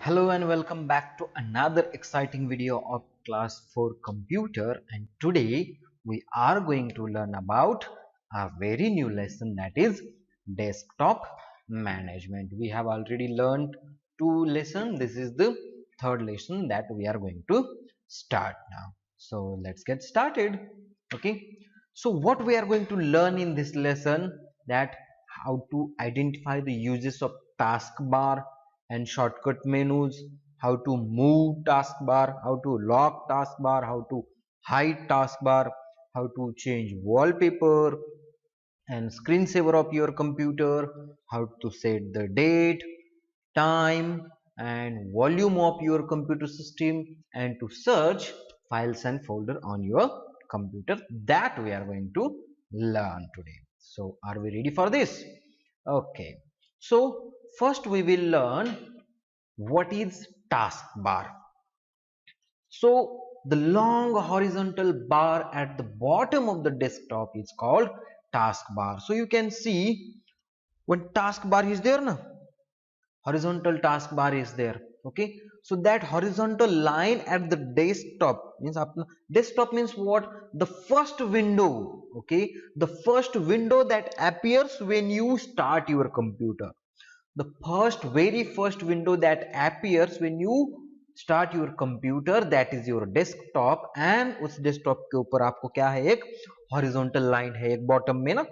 Hello and welcome back to another exciting video of class 4 computer, and today we are going to learn about a very new lesson, that is desktop management. We have already learned two lessons. This is the third lesson that we are going to start now. So let's get started. Okay. So what we are going to learn in this lesson, that how to identify the uses of taskbar and shortcut menus, how to move taskbar, how to lock taskbar, how to hide taskbar, how to change wallpaper and screensaver of your computer, how to set the date, time and volume of your computer system, and to search files and folder on your computer. That we are going to learn today. So are we ready for this? Okay, so first we will learn what is taskbar. So the long horizontal bar at the bottom of the desktop is called taskbar. So you can see when taskbar is there na, horizontal taskbar is there. Okay, so that horizontal line at the desktop means desktop means what? The first window. Okay, the first window that appears when you start your computer. The very first window that appears when you start your computer, that is your desktop. and उस desktop के ऊपर आपको क्या है? एक horizontal line है एक bottom में ना,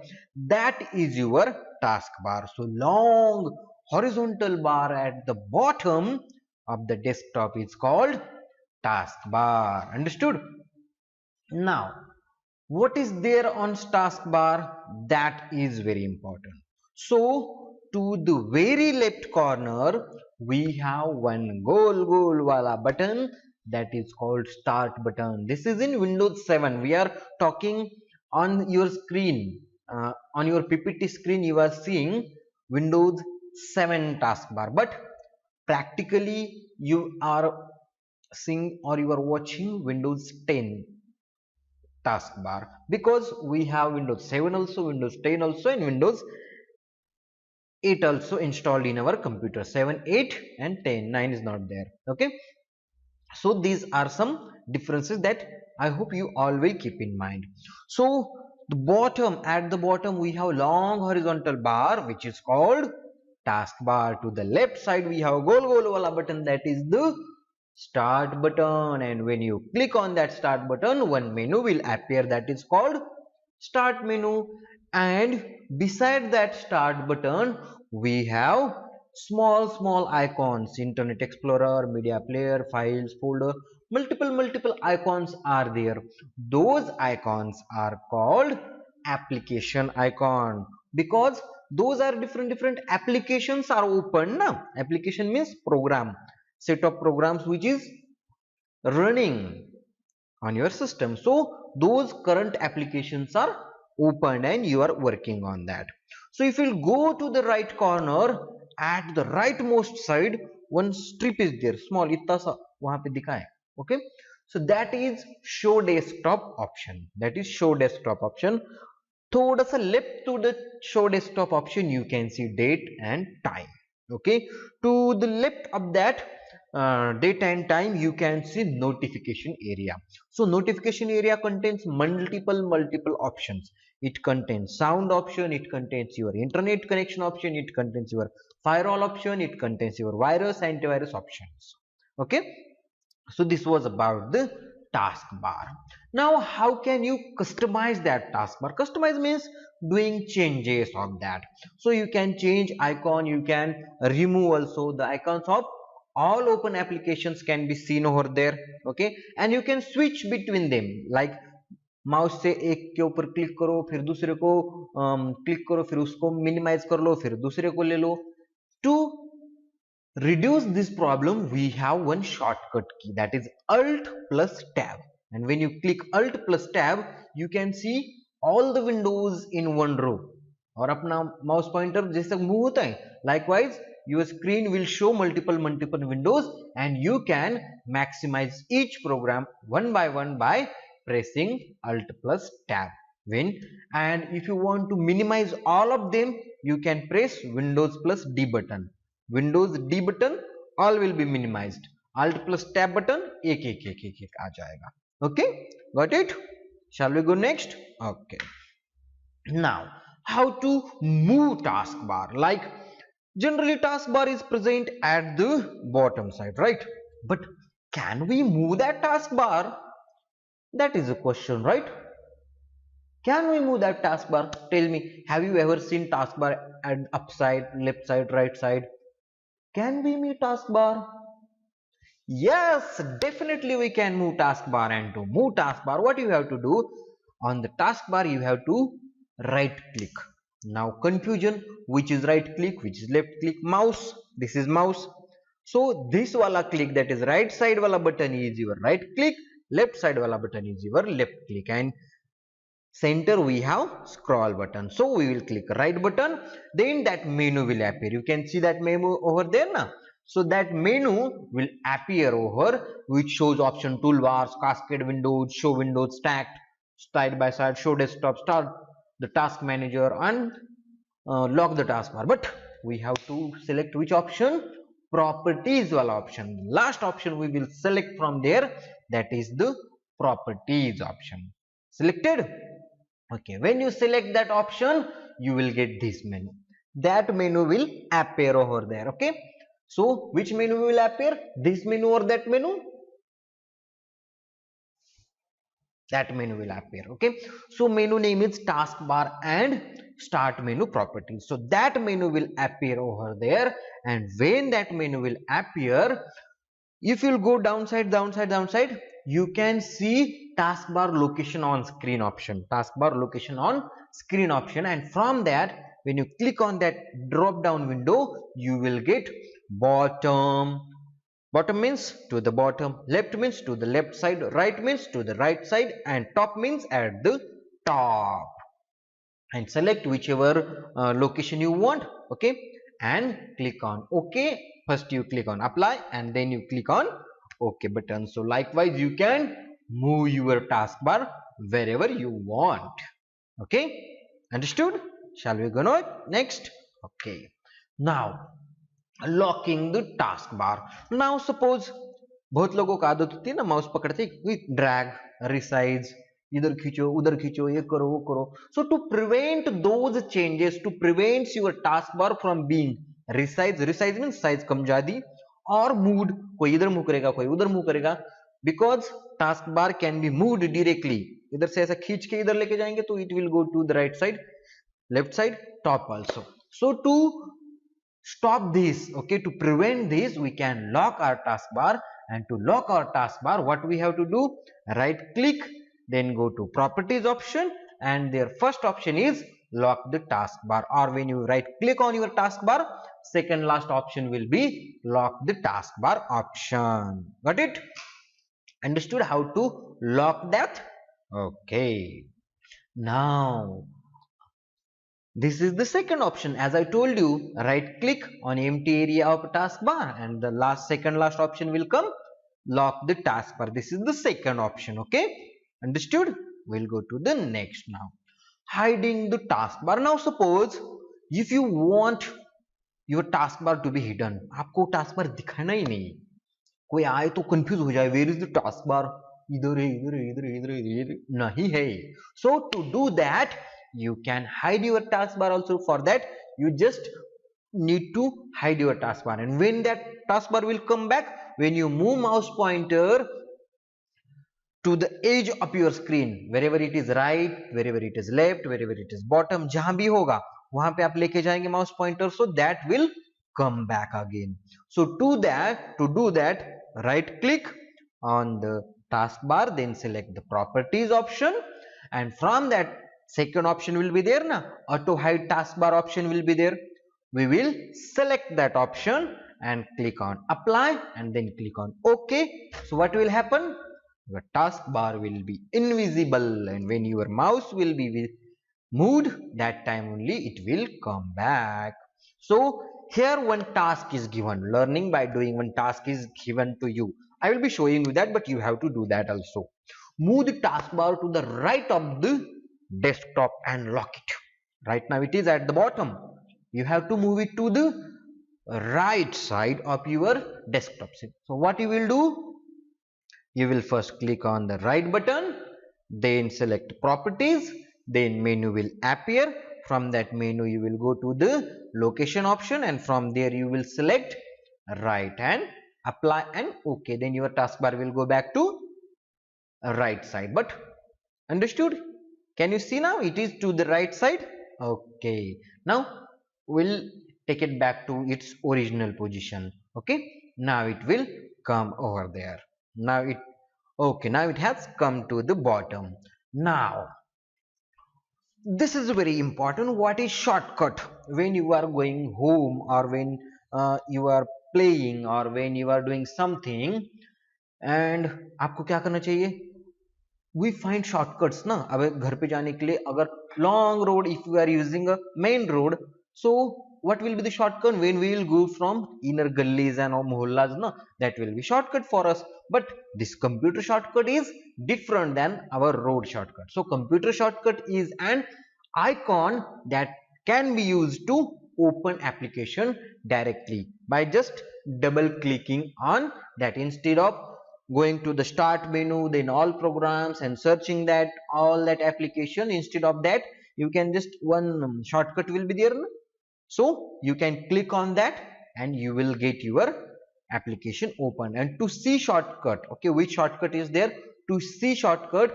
that is your taskbar. So long horizontal bar at the bottom of the desktop is called taskbar. Understood? Now what is there on taskbar? That is very important. So to the very left corner we have one goal wala button, that is called start button. This is in Windows 7. We are talking on your screen, on your PPT screen you are seeing Windows 7 taskbar, but practically you are seeing or you are watching Windows 10 taskbar, because we have Windows 7 also, Windows 10 also, and Windows 8 also installed in our computer. 7, 8 and 10. 9 is not there. Okay, so these are some differences that I hope you all will keep in mind. So at the bottom we have long horizontal bar which is called taskbar. To the left side we have goal wala button, that is the start button, and when you click on that start button one menu will appear, that is called start menu. And beside that start button we have small icons: Internet Explorer, media player, files, folder. Multiple icons are there. Those icons are called application icon, because those are different applications are open na. Application means program, set of programs which is running on your system. So those current applications are open and you are working on that. So if you go to the right corner, at the rightmost side one strip is there, small इतना सा वहां पे दिखा है. Okay, so that is show desktop option. That is show desktop option. थोड़ा सा left to the show desktop option you can see date and time. Okay, to the left of that date and time you can see notification area. So notification area contains multiple options. It contains sound option, it contains your internet connection option, it contains your firewall option, it contains your virus, antivirus options. Okay, so this was about the taskbar. Now how can you customize that taskbar? Customize means doing changes of that. So you can change icon, you can remove also the icons of all open applications can be seen over there. Okay, and you can switch between them, like mouse से एक के ऊपर click करो, फिर दूसरे को click करो, फिर उसको मिनिमाइज कर लो, फिर दूसरे को ले लो. To reduce this problem we have one shortcut key, that is Alt plus Tab, and when you click Alt plus Tab you can see all the windows in one row. और अपना mouse pointer जैसे move होता है, likewise your screen will show multiple windows, and you can maximize each program one by pressing Alt plus Tab. And if you want to minimize all of them you can press Windows plus D button. Windows D button all will be minimized. Alt plus tab button एक आ जाएगा. Okay, got it? Shall we go next? Okay. Now, how to move taskbar? Like generally taskbar is present at the bottom side, right? But can we move that taskbar? That is a question, right? Can we move that taskbar? Tell me, have you ever seen taskbar at upside, left side, right side? Can we move taskbar? Yes, definitely we can move taskbar. And to move taskbar, what you have to do? On the taskbar, you have to right click. Now confusion, which is right click, which is left click. Mouse, this is mouse. So this wala click, that is right side wala button is your right click, left side wala button is your left click, and center we have scroll button. So we will click right button, then that menu will appear. You can see that menu over there now. So that menu will appear over, which shows option toolbars, cascade windows, show windows stacked, side by side, show desktop, start the task manager, and lock the taskbar. But we have to select which option? Properties wala option. Last option we will select from there, that is the properties option. Selected? Okay, when you select that option, you will get this menu. That menu will appear over there. Okay, so which menu will appear? This menu or that menu? That menu will appear. Okay, so menu name is taskbar and start menu properties. So that menu will appear over there, and when that menu will appear, if you'll go downside, you can see taskbar location on screen option. Taskbar location on screen option, and from that, when you click on that drop down window, you will get bottom. Bottom means to the bottom, left means to the left side, right means to the right side, and top means at the top. And select whichever location you want. Okay, and click on OK. First you click on apply, and then you click on OK button. So likewise you can move your taskbar wherever you want. Okay, understood? Shall we go next? Okay, now locking the taskbar. Now suppose बहुत लोगों का आदत होती है ना, mouse पकड़ते drag, resize, इधर खींचो, ये करो वो करो. So to prevent those changes, to prevent your taskbar from being resize means size कम ज्यादा, और moved, कोई इधर मूव करेगा कोई उधर मूव करेगा, because taskbar can be moved directly. इधर से ऐसा खींच के इधर लेके जाएंगे तो it will go to the right side, left side, top also. So to stop this, okay, to prevent this, we can lock our taskbar. And to lock our taskbar, what we have to do? Right click, then go to properties option, and their first option is lock the taskbar. Or when you right click on your taskbar, second last option will be lock the taskbar option. Got it? Understood how to lock that? Okay. Now this is the second option. As I told you, right click on empty area of taskbar, and the second last option will come, lock the taskbar. This is the second option. Okay, understood? We'll go to the next now. Hiding the taskbar. Now suppose if you want your taskbar to be hidden, आपको taskbar दिखाना ही नहीं, कोई आए तो confuse हो जाए, where is the taskbar? इधर है, इधर है, इधर है, इधर है, इधर नहीं है. So to do that, you can hide your taskbar also. For that, you just need to hide your taskbar, and when that taskbar will come back, when you move mouse pointer to the edge of your screen, wherever it is right, wherever it is left, wherever it is bottom, जहां भी होगा वहां पे आप लेके जाएंगे mouse pointer, so that will come back again. So to do that, right click on the taskbar, then select the properties option, and from that second option will be there na, auto hide taskbar option will be there. We will select that option and click on apply, and then click on OK. So what will happen? Your taskbar will be invisible, and when your mouse will be moved, that time only it will come back. So here one task is given, learning by doing. One task is given to you. I will be showing you that, but you have to do that also. Move the taskbar to the right of the desktop and lock it. Right now it is at the bottom. You have to move it to the right side of your desktop. So what you will do, you will first click on the right button, then select properties, then menu will appear. From that menu you will go to the location option, and from there you will select right and apply and OK. Then your taskbar will go back to right side. But understood? Can you see now it is to the right side? Okay. Now we'll take it back to its original position. Okay. Now it will come over there. Now it Okay, now it has come to the bottom. Now, this is very important. What is shortcut? When you are going home, or when you are playing, or when you are doing something, and आपको क्या करना चाहिए? We find shortcuts ना. अब घर पे जाने के लिए अगर long road, if you are using a main road, so what will be the shortcut when we will go from inner gullies and mohallas na, that will be shortcut for us. But this computer shortcut is different than our road shortcut. So computer shortcut is an icon that can be used to open application directly by just double clicking on that. Instead of going to the start menu, then all programs, and searching that all that application, instead of that you can just one shortcut will be there. So you can click on that and you will get your application open. And to see shortcut, okay, which shortcut is there? To see shortcut,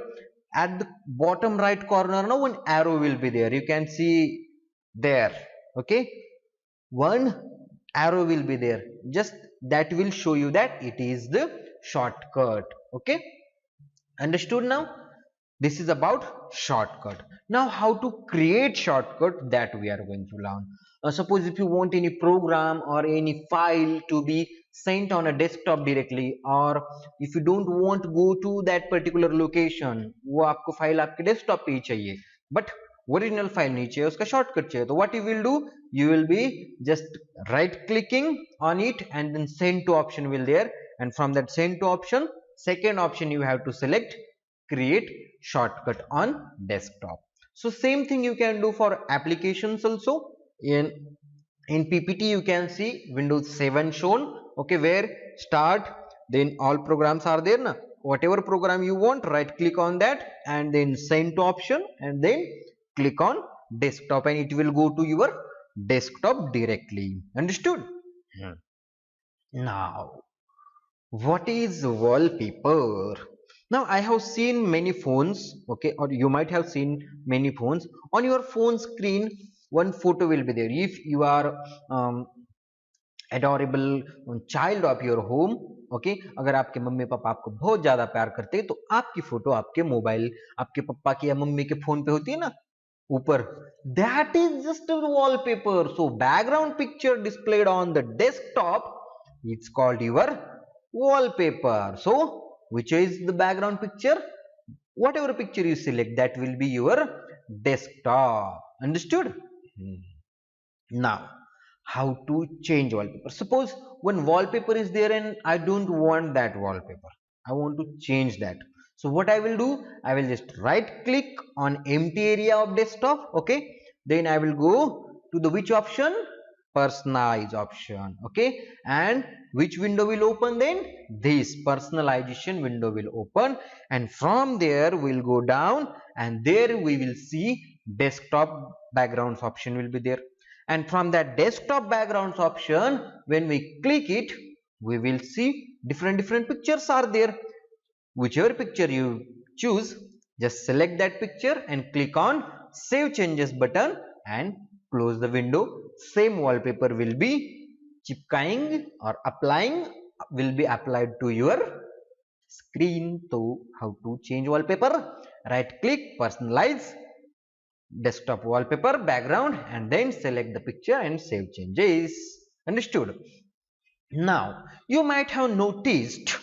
at the bottom right corner now one arrow will be there. You can see there, okay, one arrow will be there. Just that will show you that it is the shortcut. Okay, understood now? This is about shortcut. Now how to create shortcut, that we are going to learn. Suppose if you want any program or any file to be sent on a desktop directly, or if you don't want to go to that particular location, वो आपको file आपके desktop पे ही चाहिए, but original file नहीं चाहिए, उसका shortcut चाहिए, तो what you will do, you will be just right clicking on it and then send to option will there, and from that send to option, second option you have to select create shortcut on desktop. So same thing you can do for applications also. In PPT you can see Windows 7 shown, okay, where start, then all programs are there na, whatever program you want, right click on that and then send to option and then click on desktop, and it will go to your desktop directly. Understood? Now what is wallpaper? Now I have seen many phones, okay, or you might have seen many phones. On your phone screen one photo will be there. If you are adorable child of your home, okay, अगर आपके mummy papa आपको बहुत ज्यादा प्यार करते हैं तो आपकी फोटो आपके मोबाइल, आपके पापा की या मम्मी के फोन पे होती है ना ऊपर, that is just a wallpaper. So background picture displayed on the desktop, it's called your wallpaper. So which is the background picture? Whatever picture you select, that will be your desktop. Understood? Now how to change wallpaper. Suppose one wallpaper is there and I don't want that wallpaper, I want to change that. So what I will do, I will just right click on empty area of desktop, okay, then I will go to the which option, personalize option, okay, and which window will open then, this personalization window will open, and from there we'll go down and there we will see desktop backgrounds option will be there. And from that desktop backgrounds option, when we click it, we will see different pictures are there. Whichever picture you choose, just select that picture and click on save changes button and close the window. Same wallpaper will be chipkaying or applying, will be applied to your screen. So how to change wallpaper? Right click, personalize, desktop wallpaper background, and then select the picture and save changes. Understood? Now you might have noticed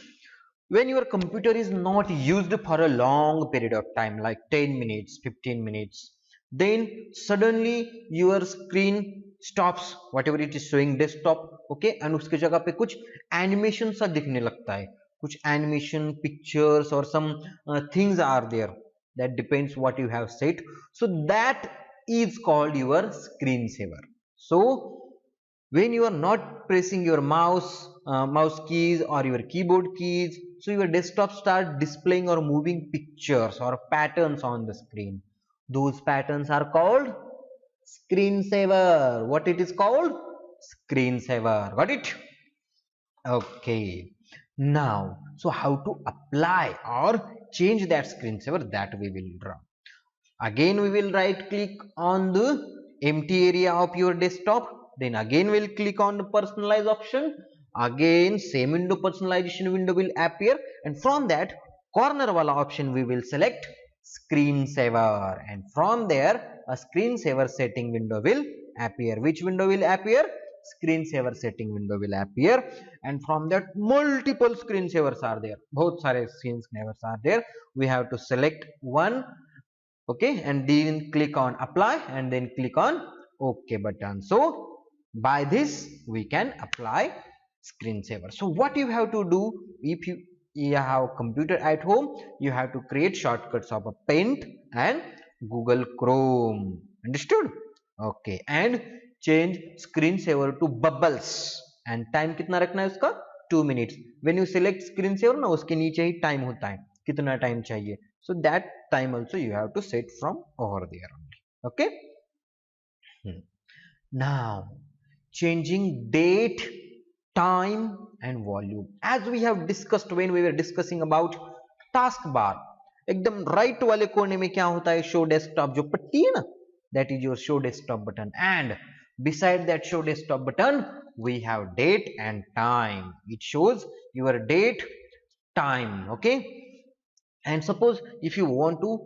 when your computer is not used for a long period of time, like 10 minutes, 15 minutes, then suddenly your screen stops, whatever it is showing desktop, okay, and उसके जगह पे कुछ animation सा दिखने लगता है, कुछ animation pictures or some things are there, that depends what you have set. So that is called your screensaver. So when you are not pressing your mouse keys or your keyboard keys, so your desktop start displaying or moving pictures or patterns on the screen. Those patterns are called screensaver. What it is called? Screensaver. Got it? Okay. Now, so how to apply or change that screensaver, that we will draw. Again we will right click on the empty area of your desktop, then again we'll click on the personalize option, again same window, personalization window will appear, and from that corner wala option we will select screensaver, and from there a screensaver setting window will appear. Which window will appear? Screensaver setting window will appear, and from that multiple screensavers are there, both sare screensavers are there. We have to select one, okay, and then click on apply and then click on ok button. So by this we can apply screensaver. So what you have to do, if you have computer at home, you have to create shortcuts of a paint and Google Chrome. Understood? Okay, and change screensaver to bubbles, and time कितना रखना है उसका? 2 minutes. When you select screensaver ना, उसके नीचे ही time होता है, कितना time चाहिए. So that time also you have to set from over there only. Okay. Now changing date, time and volume, as we have discussed when we were discussing about taskbar. एकदम right वाले कोने में क्या होता है? show desktop जो पट्टी है ना, that is your show desktop button, and beside that show desktop button we have date and time. It shows your date, time. Okay, and suppose if you want to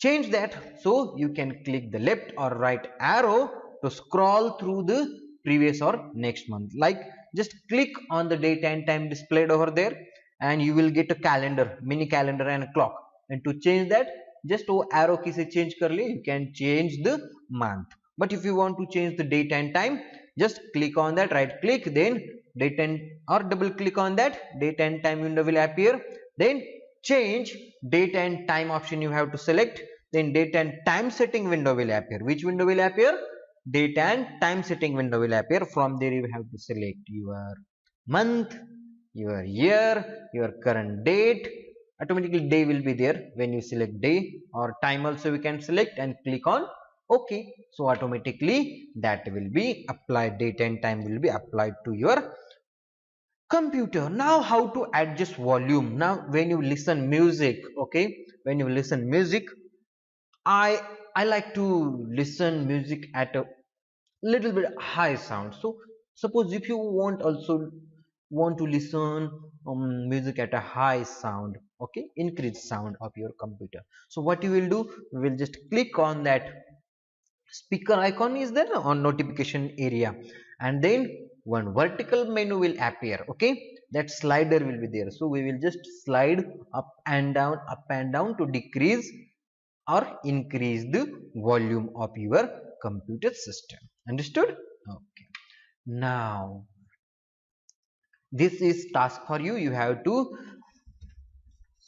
change that, so you can click the left or right arrow to scroll through the previous or next month. Like just click on the date and time displayed over there, and you will get a calendar, mini calendar and a clock. And to change that, just वो arrow key से change कर ले, you can change the month. But if you want to change the date and time, just click on that, right click, then date and or double click on that, date and time window will appear. Then change date and time option you have to select, then date and time setting window will appear. Which window will appear? Date and time setting window will appear. From there you have to select your month, your year, your current date. Automatically day will be there when you select day, or time also we can select and click on OK. So automatically that will be applied, date and time will be applied to your computer. Now how to adjust volume? Now when you listen music, okay, when you listen music, I like to listen music at a little bit high sound. So suppose if you want to listen music at a high sound, okay, increase sound of your computer. So what you will do, we will just click on that speaker icon is there on notification area, and then one vertical menu will appear. Okay, that slider will be there, so we will just slide up and down to decrease or increase the volume of your computer system. Understood? Okay, now this is task for you. You have to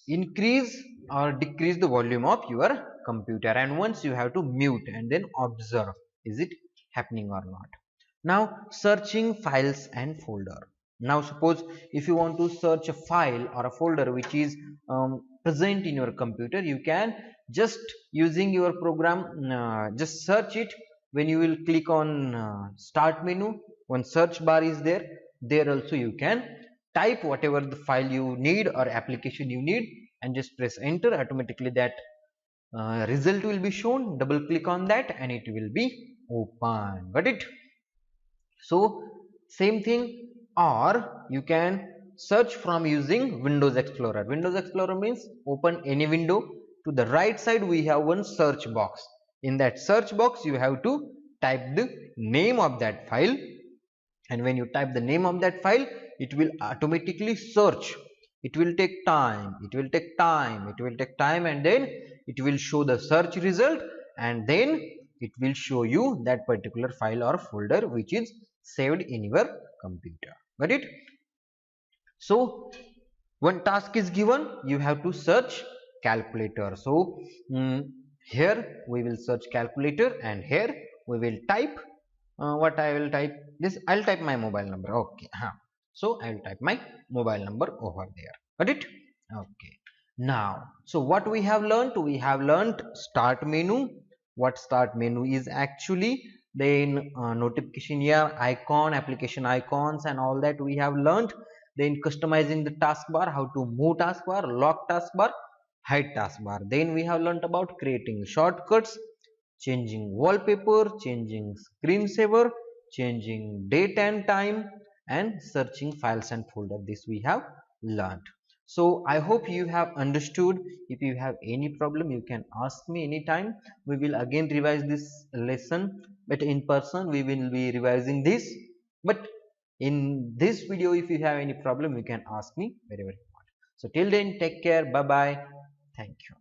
increase or decrease the volume of your computer, and once you have to mute and then observe is it happening or not. Now searching files and folder. Now suppose if you want to search a file or a folder which is present in your computer, you can just using your program just search it. When you will click on start menu, one search bar is there, there also you can type whatever the file you need or application you need and just press enter. Automatically that result will be shown. Double click on that and it will be open. Got it? So same thing, or you can search from using Windows Explorer. Windows Explorer means open any window. To the right side we have one search box. In that search box you have to type the name of that file, and when you type the name of that file, it will automatically search. It will take time, it will take time, it will take time, and then it will show the search result, and then it will show you that particular file or folder which is saved in your computer. Got it? So one task is given, you have to search calculator. So here we will search calculator, and here we will type what I will type this, I'll type my mobile number. Okay, so I will type my mobile number over there. Got it? Okay. Now, so what we have learned? We have learned start menu. What start menu is actually, then notification here, icon, application icons, and all that we have learned. Then customizing the taskbar, how to move taskbar, lock taskbar, hide taskbar. Then we have learned about creating shortcuts, changing wallpaper, changing screensaver, changing date and time, and searching files and folder. This we have learned. So I hope you have understood. If you have any problem, you can ask me anytime. We will again revise this lesson, but in person we will be revising this. But in this video, if you have any problem, you can ask me wherever you want. So till then, take care. Bye bye. Thank you.